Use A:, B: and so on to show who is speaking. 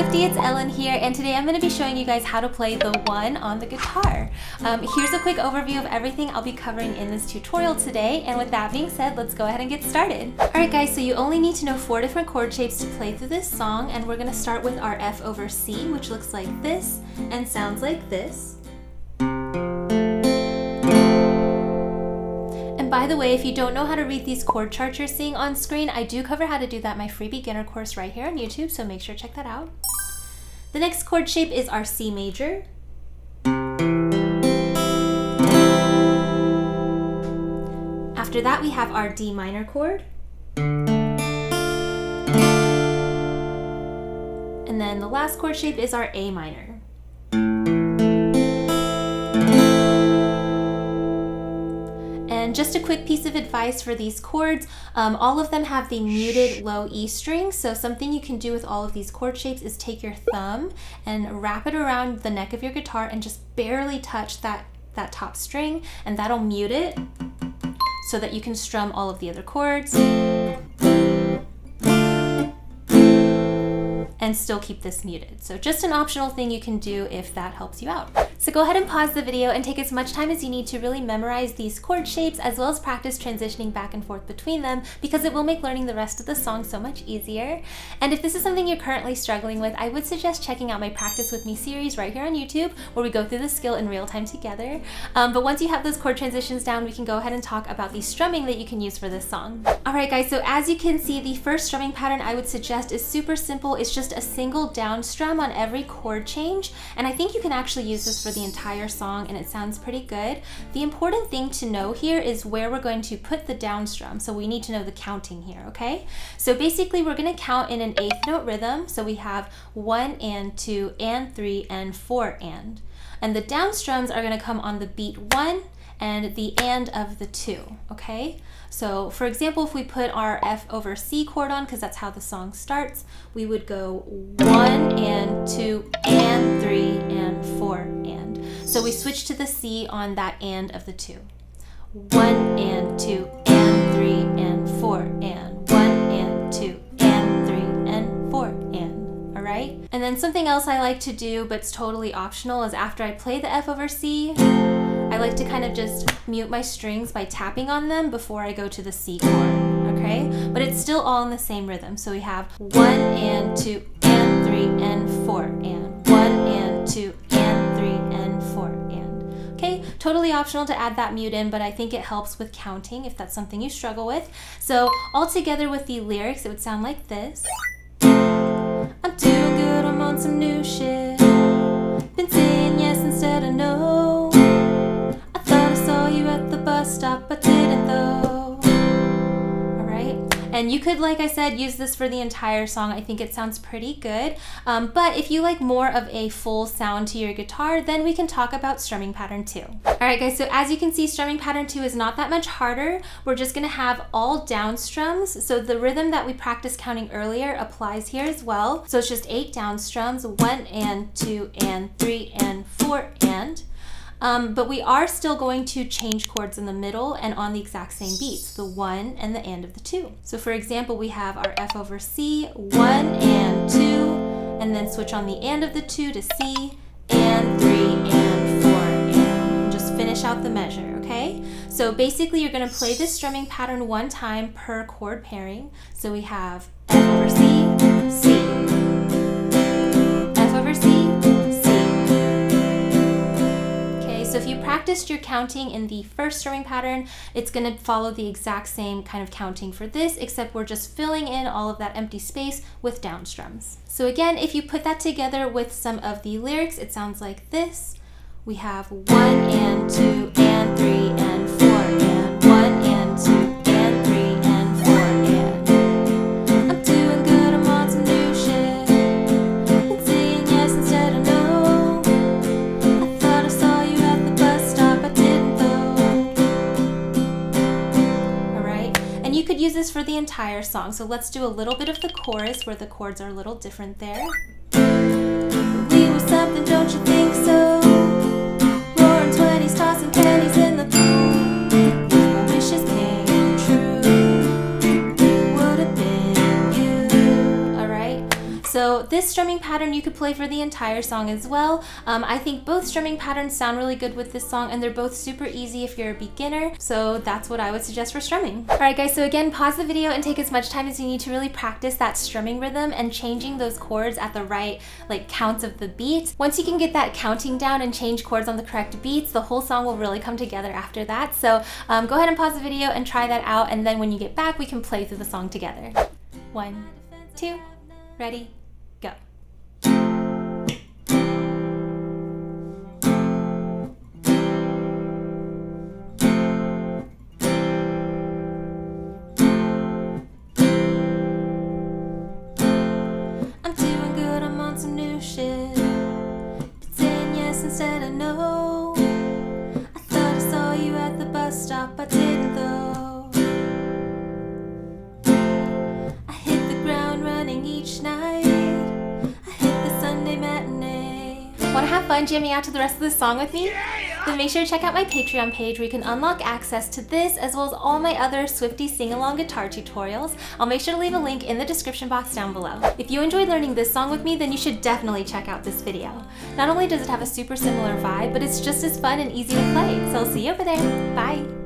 A: Lefty, it's Ellen here, and today I'm going to be showing you guys how to play the one on the guitar. Here's a quick overview of everything I'll be covering in this tutorial today, and with that being said, let's go ahead and get started. Alright guys, so you only need to know 4 different chord shapes to play through this song, and we're going to start with our F over C, which looks like this and sounds like this. And by the way, if you don't know how to read these chord charts you're seeing on screen, I do cover how to do that in my free beginner course right here on YouTube, so make sure to check that out. The next chord shape is our C major. After that, we have our D minor chord. And then the last chord shape is our A minor. And just a quick piece of advice for these chords, all of them have the muted low E string, so something you can do with all of these chord shapes is take your thumb and wrap it around the neck of your guitar and just barely touch that top string, and that'll mute it so that you can strum all of the other chords and still keep this muted. So just an optional thing you can do if that helps you out. So go ahead and pause the video and take as much time as you need to really memorize these chord shapes, as well as practice transitioning back and forth between them, because it will make learning the rest of the song so much easier. And if this is something you're currently struggling with, I would suggest checking out my Practice With Me series right here on YouTube, where we go through the skill in real time together. But once you have those chord transitions down, we can go ahead and talk about the strumming that you can use for this song. Alright guys, so as you can see, the first strumming pattern I would suggest is super simple. It's just a single down strum on every chord change, and I think you can actually use this for the entire song, and it sounds pretty good. The important thing to know here is where we're going to put the down strum, so we need to know the counting here, okay? So basically we're going to count in an 8th note rhythm, so we have 1 and 2 and 3 and 4 and the down strums are going to come on the beat 1 and the and of the 2, okay? So for example, if we put our F over C chord on, because that's how the song starts, we would go 1 and 2 and 3 and 4 and. So we switch to the C on that and of the 2. 1 and 2 and 3 and 4 and 1 and 2 and 3 and 4 and. Alright? And then something else I like to do, but it's totally optional, is after I play the F over C, I like to kind of just mute my strings by tapping on them before I go to the C chord, okay? But it's still all in the same rhythm. So we have 1 and 2 and 3 and 4 and 1 and 2 and 3 and 4 and. Okay, totally optional to add that mute in, but I think it helps with counting if that's something you struggle with. So all together with the lyrics, it would sound like this. I'm doing good, I'm on some new shit. Been saying yes instead of no. You at the bus stop, but didn't though. Alright, and you could, like I said, use this for the entire song. I think it sounds pretty good, but if you like more of a full sound to your guitar, then we can talk about strumming pattern 2. Alright guys, so as you can see, strumming pattern 2 is not that much harder. We're just going to have all down strums, so the rhythm that we practiced counting earlier applies here as well. So it's just 8 down strums, 1 and 2 and 3 and 4 and. But we are still going to change chords in the middle and on the exact same beats, the 1 and the and of the 2. So for example, we have our F over C, 1 and 2, and then switch on the and of the 2 to C, and 3 and 4 and. Just finish out the measure, okay? So basically you're going to play this strumming pattern one time per chord pairing. So we have F over C, C, F over C, so if you practiced your counting in the first strumming pattern, it's going to follow the exact same kind of counting for this, except we're just filling in all of that empty space with down strums. So again, if you put that together with some of the lyrics, it sounds like this. We have 1 and 2 and 3 and 4 and 1 and 2 and 3 and 4 and. I'm doing good, I'm on some new shit. Been saying yes instead of no. You could use this for the entire song, so let's do a little bit of the chorus where the chords are a little different there. We were something, don't you think so? Roaring 20s, tossing pennies in the pool. My wishes came true. Would have been you. Alright, so So this strumming pattern you could play for the entire song as well. I think both strumming patterns sound really good with this song, and they're both super easy if you're a beginner, so that's what I would suggest for strumming. Alright guys, so again, pause the video and take as much time as you need to really practice that strumming rhythm and changing those chords at the right counts of the beat. Once you can get that counting down and change chords on the correct beats, the whole song will really come together after that. So go ahead and pause the video and try that out, and then when you get back, we can play through the song together. 1, 2, ready, go. I'm doing good, I'm on some new shit, but saying yes instead of no. I thought I saw you at the bus stop, I didn't though. I hit the ground running each night, I hit the Sunday matinee. Want to have fun jamming out to the rest of the song with me? Then make sure to check out my Patreon page where you can unlock access to this as well as all my other Swiftie sing-along guitar tutorials. I'll make sure to leave a link in the description box down below. If you enjoyed learning this song with me, then you should definitely check out this video. Not only does it have a super similar vibe, but it's just as fun and easy to play, so I'll see you over there. Bye!